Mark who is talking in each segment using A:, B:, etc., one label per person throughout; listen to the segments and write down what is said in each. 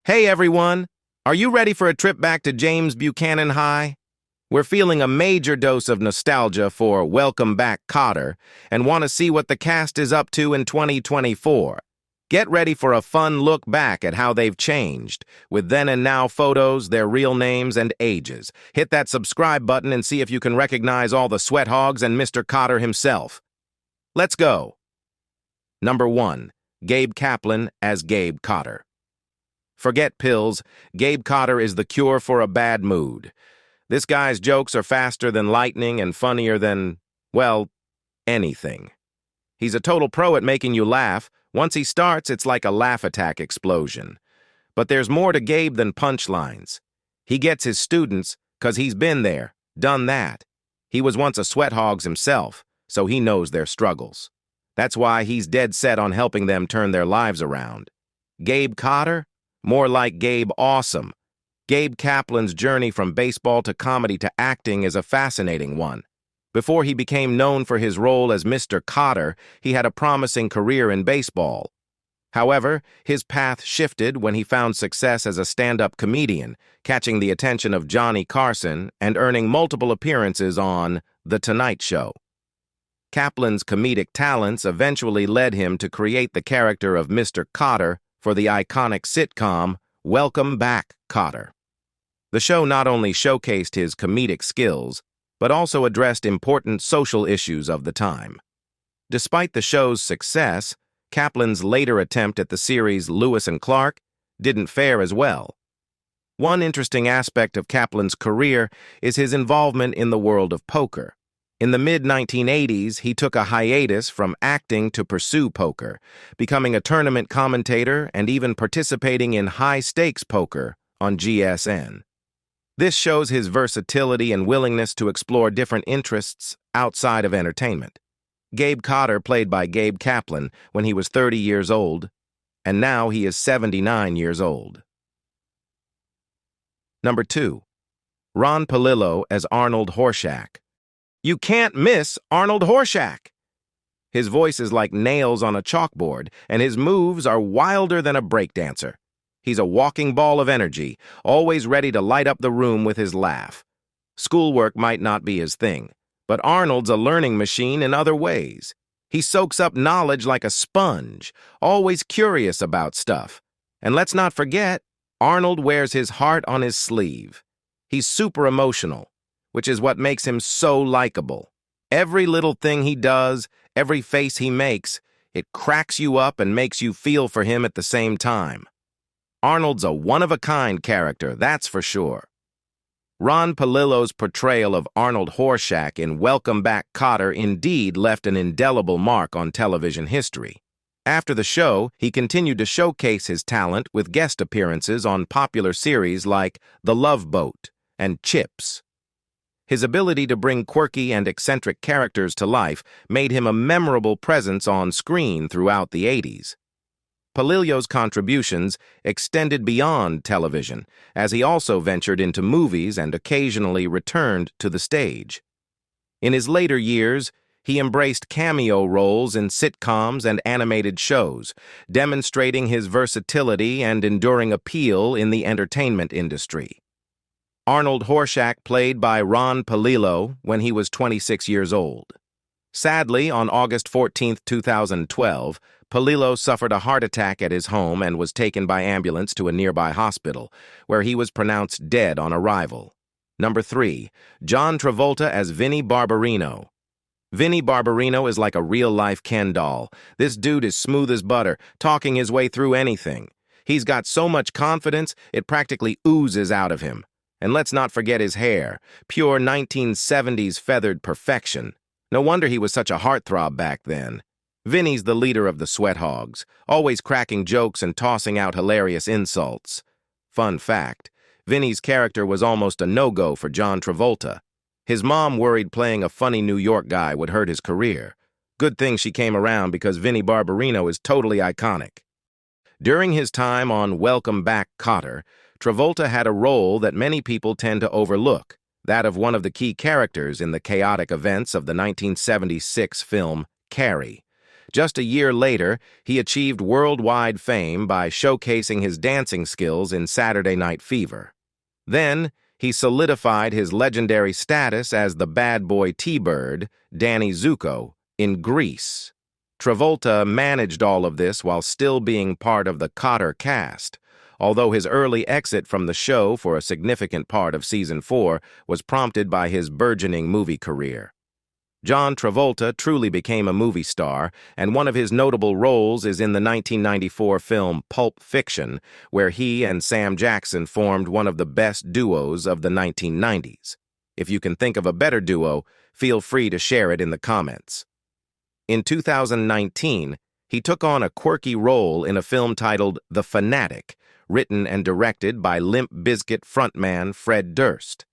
A: Hey everyone! Are you ready for a trip back to James Buchanan High? We're feeling a major dose of nostalgia for Welcome Back, Kotter and want to see what the cast is up to in 2024. Get ready for a fun look back at how they've changed, with then and now photos, their real names, and ages. Hit that subscribe button and see if you can recognize all the sweat hogs and Mr. Kotter himself. Let's go! Number 1. Gabe Kaplan as Gabe Kotter. Forget pills, Gabe Kotter is the cure for a bad mood. This guy's jokes are faster than lightning and funnier than, well, anything. He's a total pro at making you laugh. Once he starts, it's like a laugh attack explosion. But there's more to Gabe than punchlines. He gets his students because he's been there, done that. He was once a sweat hogs himself, so he knows their struggles. That's why he's dead set on helping them turn their lives around. Gabe Kotter? More like Gabe Awesome. Gabe Kaplan's journey from baseball to comedy to acting is a fascinating one. Before he became known for his role as Mr. Kotter, he had a promising career in baseball. However, his path shifted when he found success as a stand-up comedian, catching the attention of Johnny Carson and earning multiple appearances on The Tonight Show. Kaplan's comedic talents eventually led him to create the character of Mr. Kotter for the iconic sitcom Welcome Back, Kotter. The show not only showcased his comedic skills, but also addressed important social issues of the time. Despite the show's success, Kaplan's later attempt at the series Lewis and Clark didn't fare as well. One interesting aspect of Kaplan's career is his involvement in the world of poker. In the mid-1980s, he took a hiatus from acting to pursue poker, becoming a tournament commentator and even participating in high-stakes poker on GSN. This shows his versatility and willingness to explore different interests outside of entertainment. Gabe Kotter played by Gabe Kaplan when he was 30 years old, and now he is 79 years old. Number 2. Ron Palillo as Arnold Horshack. You can't miss Arnold Horshack! His voice is like nails on a chalkboard, and his moves are wilder than a breakdancer. He's a walking ball of energy, always ready to light up the room with his laugh. Schoolwork might not be his thing, but Arnold's a learning machine in other ways. He soaks up knowledge like a sponge, always curious about stuff. And let's not forget, Arnold wears his heart on his sleeve. He's super emotional, which is what makes him so likable. Every little thing he does, every face he makes, it cracks you up and makes you feel for him at the same time. Arnold's a one-of-a-kind character, that's for sure. Ron Palillo's portrayal of Arnold Horshack in Welcome Back, Kotter indeed left an indelible mark on television history. After the show, he continued to showcase his talent with guest appearances on popular series like The Love Boat and Chips. His ability to bring quirky and eccentric characters to life made him a memorable presence on screen throughout the 80s. Palillo's contributions extended beyond television, as he also ventured into movies and occasionally returned to the stage. In his later years, he embraced cameo roles in sitcoms and animated shows, demonstrating his versatility and enduring appeal in the entertainment industry. Arnold Horshack played by Ron Palillo when he was 26 years old. Sadly, on August 14, 2012, Palillo suffered a heart attack at his home and was taken by ambulance to a nearby hospital, where he was pronounced dead on arrival. Number 3. John Travolta as Vernee Barbarino. Vernee Barbarino is like a real-life Ken doll. This dude is smooth as butter, talking his way through anything. He's got so much confidence, it practically oozes out of him. And let's not forget his hair, pure 1970s feathered perfection. No wonder he was such a heartthrob back then. Vinny's the leader of the sweat hogs, always cracking jokes and tossing out hilarious insults. Fun fact, Vinny's character was almost a no-go for John Travolta. His mom worried playing a funny New York guy would hurt his career. Good thing she came around because Vernee Barbarino is totally iconic. During his time on Welcome Back, Kotter, Travolta had a role that many people tend to overlook, that of one of the key characters in the chaotic events of the 1976 film Carrie. Just a year later, he achieved worldwide fame by showcasing his dancing skills in Saturday Night Fever. Then, he solidified his legendary status as the bad boy T-Bird, Danny Zuko, in Grease. Travolta managed all of this while still being part of the Kotter cast, although his early exit from the show for a significant part of Season 4 was prompted by his burgeoning movie career. John Travolta truly became a movie star, and one of his notable roles is in the 1994 film Pulp Fiction, where he and Sam Jackson formed one of the best duos of the 1990s. If you can think of a better duo, feel free to share it in the comments. In 2019, he took on a quirky role in a film titled The Fanatic, written and directed by Limp Bizkit frontman Fred Durst.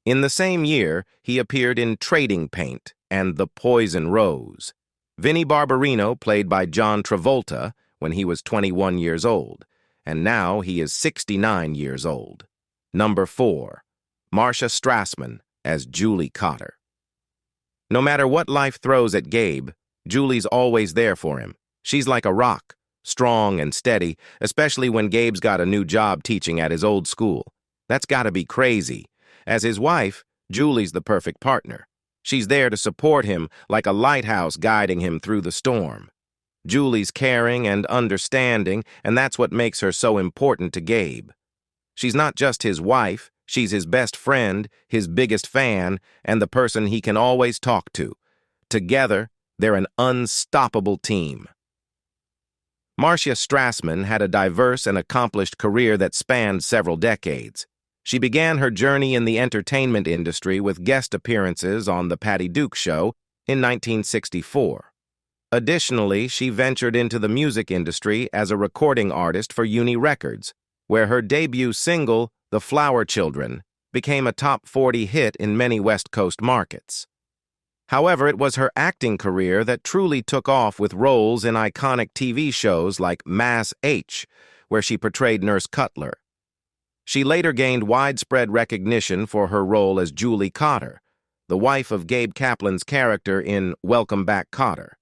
A: In the same year, he appeared in Trading Paint and The Poison Rose. Vinnie Barbarino played by John Travolta when he was 21 years old, and now he is 69 years old. Number 4. Marcia Strassman as Julie Kotter. No matter what life throws at Gabe, Julie's always there for him. She's like a rock, strong and steady, especially when Gabe's got a new job teaching at his old school. That's gotta be crazy. As his wife, Julie's the perfect partner. She's there to support him like a lighthouse guiding him through the storm. Julie's caring and understanding, and that's what makes her so important to Gabe. She's not just his wife, she's his best friend, his biggest fan, and the person he can always talk to. Together, they're an unstoppable team. Marcia Strassman had a diverse and accomplished career that spanned several decades. She began her journey in the entertainment industry with guest appearances on The Patty Duke Show in 1964. Additionally, she ventured into the music industry as a recording artist for Uni Records, where her debut single, The Flower Children, became a top 40 hit in many West Coast markets. However, it was her acting career that truly took off with roles in iconic TV shows like Mass H, where she portrayed Nurse Cutler. She later gained widespread recognition for her role as Julie Kotter, the wife of Gabe Kaplan's character in Welcome Back, Kotter.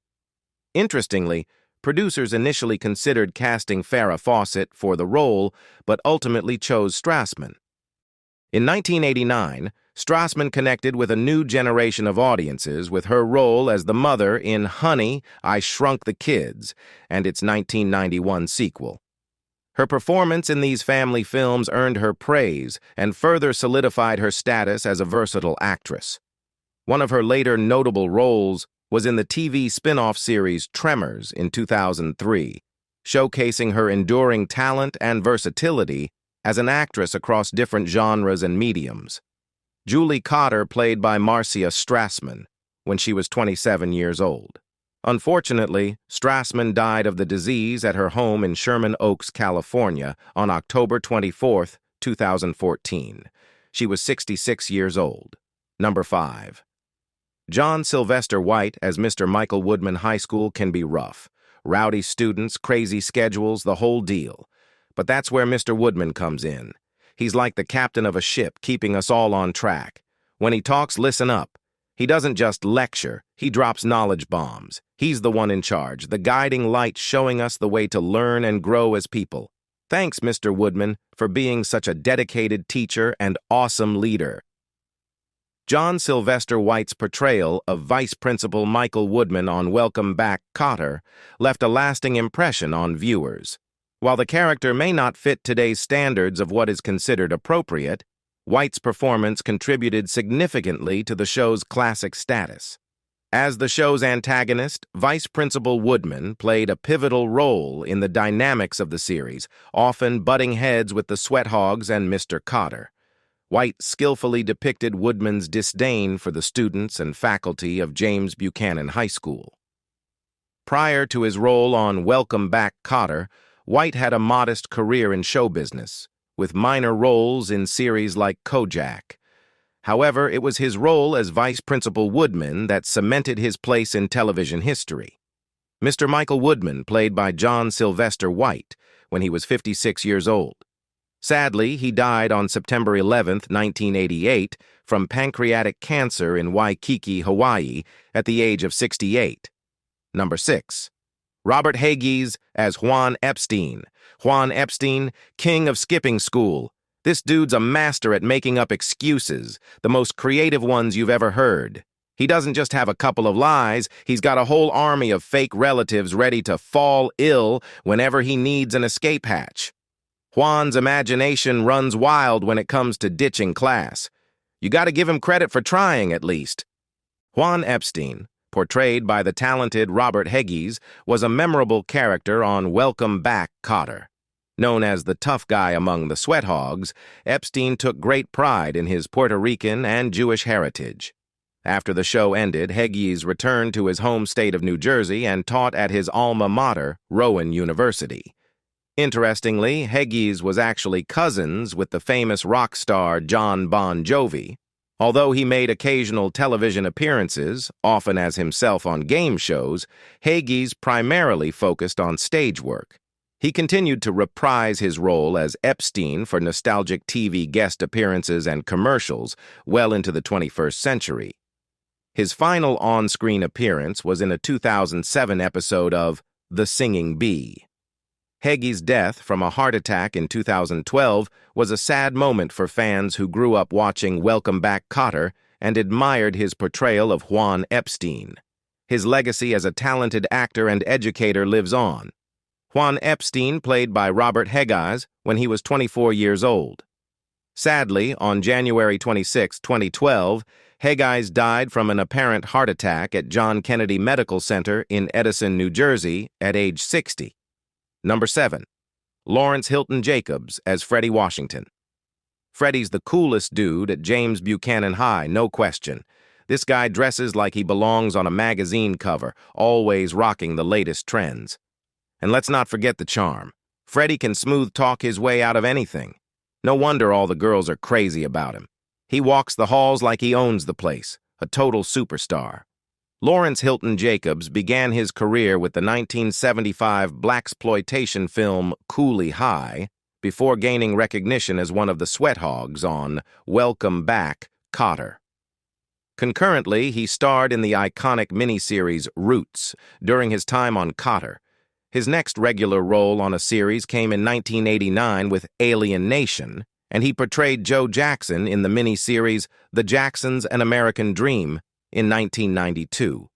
A: Interestingly, producers initially considered casting Farrah Fawcett for the role, but ultimately chose Strassman. In 1989, Strassman connected with a new generation of audiences with her role as the mother in Honey, I Shrunk the Kids and its 1991 sequel. Her performance in these family films earned her praise and further solidified her status as a versatile actress. One of her later notable roles was in the TV spin-off series Tremors in 2003, showcasing her enduring talent and versatility as an actress across different genres and mediums. Julie Kotter played by Marcia Strassman when she was 27 years old. Unfortunately, Strassman died of the disease at her home in Sherman Oaks, California, on October 24, 2014. She was 66 years old. Number 5. John Sylvester White as Mr. Michael Woodman High School can be rough. Rowdy students, crazy schedules, the whole deal. But that's where Mr. Woodman comes in. He's like the captain of a ship, keeping us all on track. When he talks, listen up. He doesn't just lecture, he drops knowledge bombs. He's the one in charge, the guiding light showing us the way to learn and grow as people. Thanks, Mr. Woodman, for being such a dedicated teacher and awesome leader. John Sylvester White's portrayal of Vice Principal Michael Woodman on Welcome Back, Kotter left a lasting impression on viewers. While the character may not fit today's standards of what is considered appropriate, White's performance contributed significantly to the show's classic status. As the show's antagonist, Vice Principal Woodman played a pivotal role in the dynamics of the series, often butting heads with the Sweat Hogs and Mr. Kotter. White skillfully depicted Woodman's disdain for the students and faculty of James Buchanan High School. Prior to his role on Welcome Back, Kotter, White had a modest career in show business, with minor roles in series like Kojak. However, it was his role as Vice Principal Woodman that cemented his place in television history. Mr. Michael Woodman played by John Sylvester White when he was 56 years old. Sadly, he died on September 11, 1988, from pancreatic cancer in Waikiki, Hawaii, at the age of 68. Number 6. Robert Hegyes as Juan Epstein. Juan Epstein, king of skipping school. This dude's a master at making up excuses, the most creative ones you've ever heard. He doesn't just have a couple of lies, he's got a whole army of fake relatives ready to fall ill whenever he needs an escape hatch. Juan's imagination runs wild when it comes to ditching class. You gotta give him credit for trying, at least. Juan Epstein, portrayed by the talented Robert Hegyes, was a memorable character on Welcome Back, Kotter. Known as the tough guy among the sweat hogs, Epstein took great pride in his Puerto Rican and Jewish heritage. After the show ended, Hegyes returned to his home state of New Jersey and taught at his alma mater, Rowan University. Interestingly, Hegyes was actually cousins with the famous rock star John Bon Jovi. Although he made occasional television appearances, often as himself on game shows, Hegyes primarily focused on stage work. He continued to reprise his role as Epstein for nostalgic TV guest appearances and commercials well into the 21st century. His final on-screen appearance was in a 2007 episode of The Singing Bee. Hegyes' death from a heart attack in 2012 was a sad moment for fans who grew up watching Welcome Back, Kotter and admired his portrayal of Juan Epstein. His legacy as a talented actor and educator lives on. Juan Epstein played by Robert Hegyes when he was 24 years old. Sadly, on January 26, 2012, Hegyes died from an apparent heart attack at John Kennedy Medical Center in Edison, New Jersey, at age 60. Number 7. Lawrence Hilton-Jacobs as Freddie Washington. Freddie's the coolest dude at James Buchanan High, no question. This guy dresses like he belongs on a magazine cover, always rocking the latest trends. And let's not forget the charm. Freddie can smooth talk his way out of anything. No wonder all the girls are crazy about him. He walks the halls like he owns the place, a total superstar. Lawrence Hilton-Jacobs began his career with the 1975 blaxploitation film Cooley High before gaining recognition as one of the sweat hogs on Welcome Back, Kotter. Concurrently, he starred in the iconic miniseries Roots during his time on Kotter. His next regular role on a series came in 1989 with Alien Nation, and he portrayed Joe Jackson in the miniseries The Jacksons: An American Dream in 1992.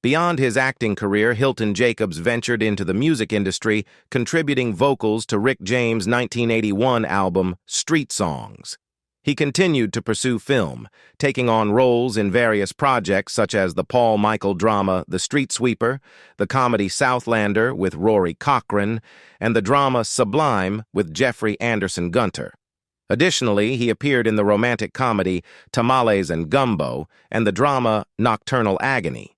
A: Beyond his acting career, Hilton-Jacobs ventured into the music industry, contributing vocals to Rick James' 1981 album Street Songs. He continued to pursue film, taking on roles in various projects such as the Paul Michael drama The Street Sweeper, the comedy Southlander with Rory Cochrane, and the drama Sublime with Jeffrey Anderson Gunter. Additionally, he appeared in the romantic comedy Tamales and Gumbo and the drama Nocturnal Agony.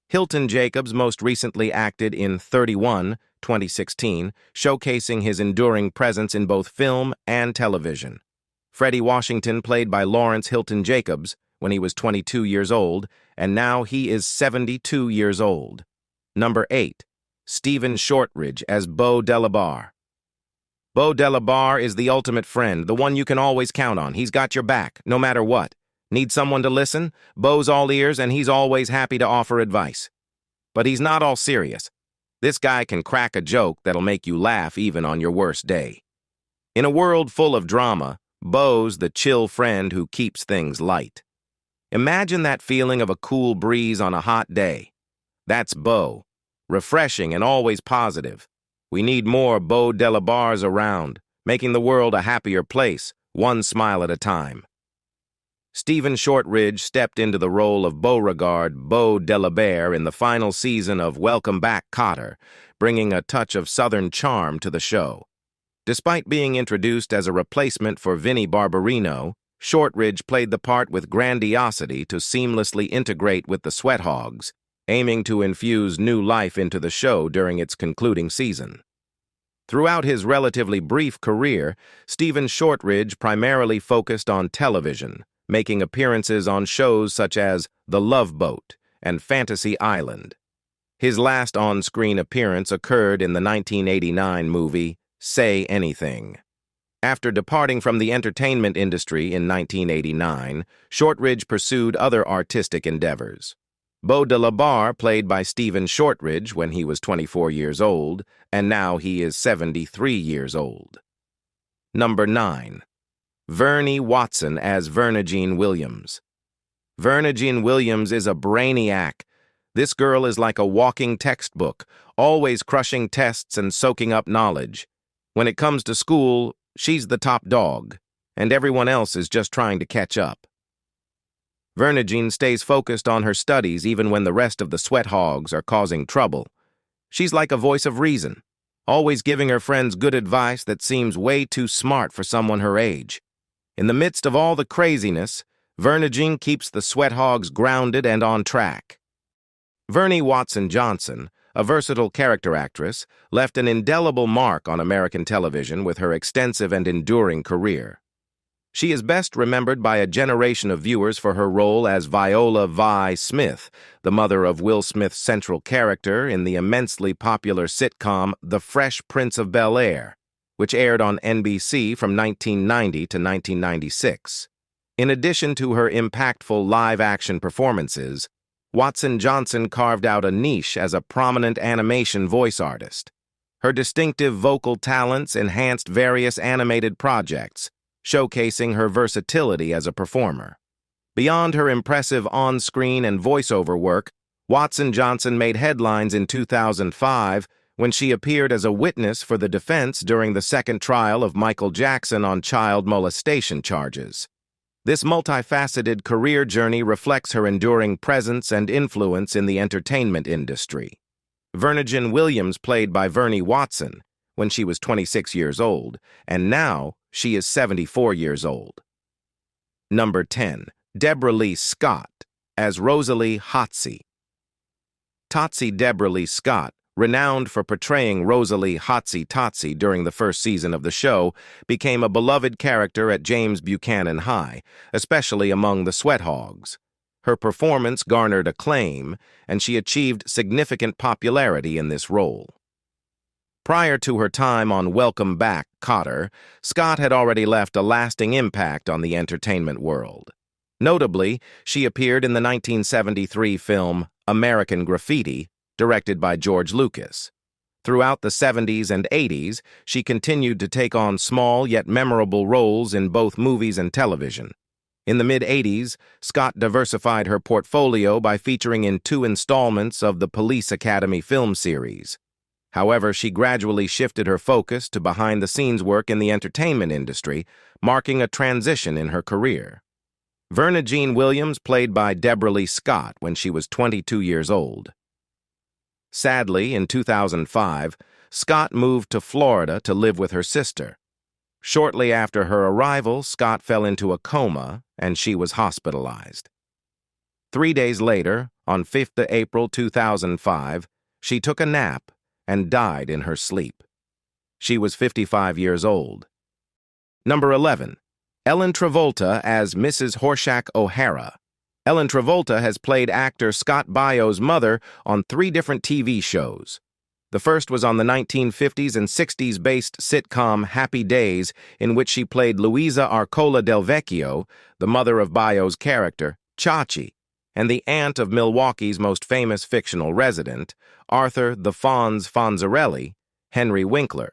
A: Hilton-Jacobs most recently acted in 31, 2016, showcasing his enduring presence in both film and television. Freddie Washington played by Lawrence Hilton-Jacobs when he was 22 years old, and now he is 72 years old. Number 8. Stephen Shortridge as Beau Delabarre. Beau Delabarre is the ultimate friend, the one you can always count on. He's got your back, no matter what. Need someone to listen? Beau's all ears, and he's always happy to offer advice. But he's not all serious. This guy can crack a joke that'll make you laugh even on your worst day. In a world full of drama, Beau's the chill friend who keeps things light. Imagine that feeling of a cool breeze on a hot day. That's Beau, refreshing and always positive. We need more Beau Delabarres around, making the world a happier place, one smile at a time. Stephen Shortridge stepped into the role of Beauregard Beau Delabarre in the final season of Welcome Back, Kotter, bringing a touch of Southern charm to the show. Despite being introduced as a replacement for Vinnie Barbarino, Shortridge played the part with grandiosity to seamlessly integrate with the Sweat Hogs, aiming to infuse new life into the show during its concluding season. Throughout his relatively brief career, Stephen Shortridge primarily focused on television, making appearances on shows such as The Love Boat and Fantasy Island. His last on-screen appearance occurred in the 1989 movie Say Anything. After departing from the entertainment industry in 1989, Shortridge pursued other artistic endeavors. Beau de la Barre, played by Stephen Shortridge when he was 24 years old, and now he is 73 years old. Number 9. Vernee Watson as Vernee Williams. Vernee Williams is a brainiac. This girl is like a walking textbook, always crushing tests and soaking up knowledge. When it comes to school, she's the top dog, and everyone else is just trying to catch up. Vernee stays focused on her studies even when the rest of the sweat hogs are causing trouble. She's like a voice of reason, always giving her friends good advice that seems way too smart for someone her age. In the midst of all the craziness, Vernee keeps the sweat hogs grounded and on track. Vernee Watson Johnson, a versatile character actress, left an indelible mark on American television with her extensive and enduring career. She is best remembered by a generation of viewers for her role as Viola Vi Smith, the mother of Will Smith's central character in the immensely popular sitcom The Fresh Prince of Bel-Air, which aired on NBC from 1990 to 1996. In addition to her impactful live-action performances, Watson Johnson carved out a niche as a prominent animation voice artist. Her distinctive vocal talents enhanced various animated projects, showcasing her versatility as a performer. Beyond her impressive on-screen and voiceover work, Watson Johnson made headlines in 2005 when she appeared as a witness for the defense during the second trial of Michael Jackson on child molestation charges. This multifaceted career journey reflects her enduring presence and influence in the entertainment industry. Vernee Williams played by Vernee Watson when she was 26 years old, and now she is 74 years old. Number 10. Debra Lee Scott as Rosalie Hotzie. Debra Lee Scott, renowned for portraying Rosalie Hotzie Totsie during the first season of the show, became a beloved character at James Buchanan High, especially among the sweat hogs. Her performance garnered acclaim, and she achieved significant popularity in this role. Prior to her time on Welcome Back, Kotter, Scott had already left a lasting impact on the entertainment world. Notably, she appeared in the 1973 film American Graffiti, directed by George Lucas. Throughout the 70s and 80s, she continued to take on small yet memorable roles in both movies and television. In the mid-80s, Scott diversified her portfolio by featuring in 2 installments of the Police Academy film series. However, she gradually shifted her focus to behind-the-scenes work in the entertainment industry, marking a transition in her career. Vernee Williams played by Debra Lee Scott when she was 22 years old. Sadly, in 2005, Scott moved to Florida to live with her sister. Shortly after her arrival, Scott fell into a coma and she was hospitalized. 3 days later, on 5th April 2005, she took a nap and died in her sleep. She was 55 years old. Number 11. Ellen Travolta as Mrs. Horshack O'Hara. Ellen Travolta has played actor Scott Baio's mother on 3 different TV shows. The first was on the 1950s and 60s-based sitcom Happy Days, in which she played Luisa Arcola Del Vecchio, the mother of Baio's character, Chachi, and the aunt of Milwaukee's most famous fictional resident, Arthur the Fonz Fonzarelli, Henry Winkler.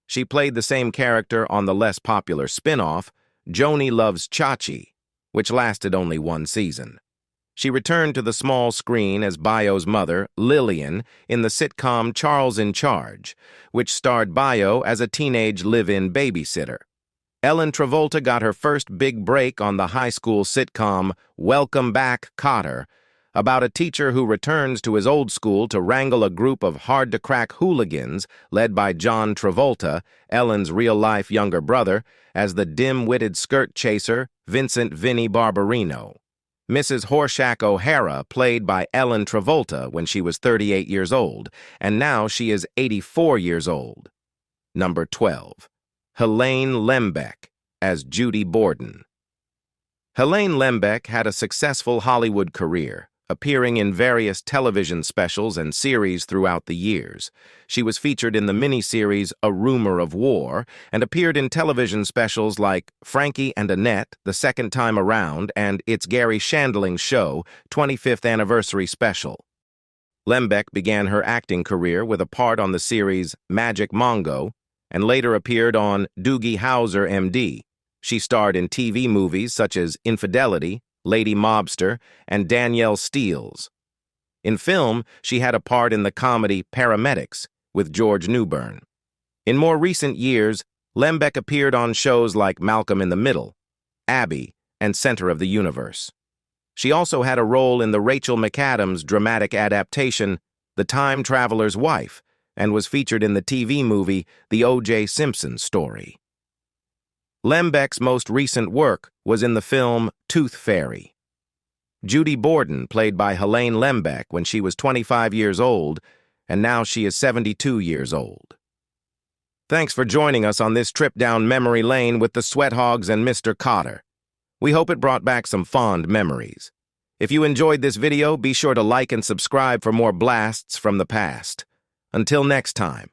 A: She played the same character on the less popular spin-off, Joni Loves Chachi, which lasted only 1 season. She returned to the small screen as Baio's mother, Lillian, in the sitcom Charles in Charge, which starred Baio as a teenage live-in babysitter. Ellen Travolta got her first big break on the high school sitcom Welcome Back, Kotter, about a teacher who returns to his old school to wrangle a group of hard-to-crack hooligans led by John Travolta, Ellen's real-life younger brother, as the dim-witted skirt chaser Vincent Vinnie Barbarino. Mrs. Horshack O'Hara played by Ellen Travolta when she was 38 years old, and now she is 84 years old. Number 12. Helain Lembeck as Judy Borden. Helain Lembeck had a successful Hollywood career, appearing in various television specials and series throughout the years. She was featured in the miniseries A Rumor of War and appeared in television specials like Frankie and Annette, The Second Time Around, and It's Gary Shandling's Show, 25th Anniversary Special. Lembeck began her acting career with a part on the series Magic Mongo and later appeared on Doogie Howser, M.D. She starred in TV movies such as Infidelity, Lady Mobster, and Danielle Steele's. In film, she had a part in the comedy Paramedics with George Newbern. In more recent years, Lembeck appeared on shows like Malcolm in the Middle, Abby, and Center of the Universe. She also had a role in the Rachel McAdams dramatic adaptation, The Time Traveler's Wife, and was featured in the TV movie The O.J. Simpson Story. Lembeck's most recent work was in the film Tooth Fairy. Judy Borden played by Helain Lembeck when she was 25 years old, and now she is 72 years old. Thanks for joining us on this trip down memory lane with the Sweat Hogs and Mr. Kotter. We hope it brought back some fond memories. If you enjoyed this video, be sure to like and subscribe for more blasts from the past. Until next time.